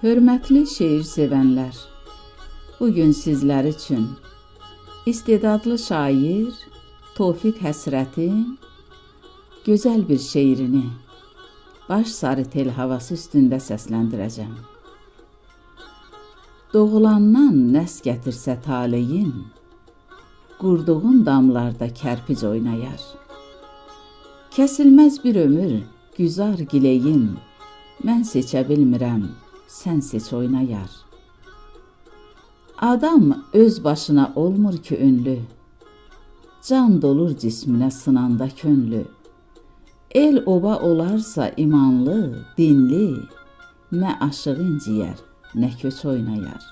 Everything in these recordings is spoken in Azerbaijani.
Hörmətli şeir sevənlər, bugün sizlər üçün istedadlı şair Tofiq Həsrətin gözəl bir şeirini baş sarı tel havası üstündə səsləndirəcəm. Doğulandan nəs gətirsə taleyin, qurduğun damlarda kərpic oynayar. Kəsilməz bir ömür, güzar gileyin, mən seçə bilmirəm, sən seç oynayar. Adam öz başına olmur ki ünlü, can dolur cisminə sınanda könlü. El oba olarsa imanlı, dinli, nə aşığı inciyər, nə köç oynayar.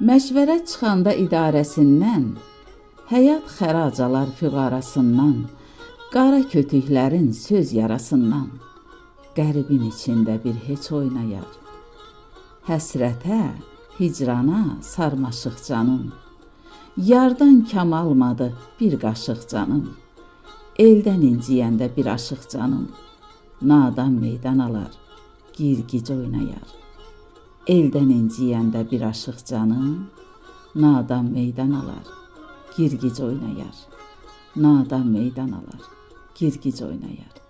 Məşvərət çıxanda idarəsindən, həyat xərac alar füqarasından, qara kötüklərin söz yarasından, qəribin içində bir heç oynayar. Həsrətə, hicrana sarmaşıq canım, yardan kam almadı bir qaşıq canım, eldən inciyəndə bir aşıq canım, nadan meydan alar, girgic oynayar. Eldən inciyəndə bir aşıq canım, nadan meydan alar, girgic oynayar. Nadan meydan alar, girgic oynayar.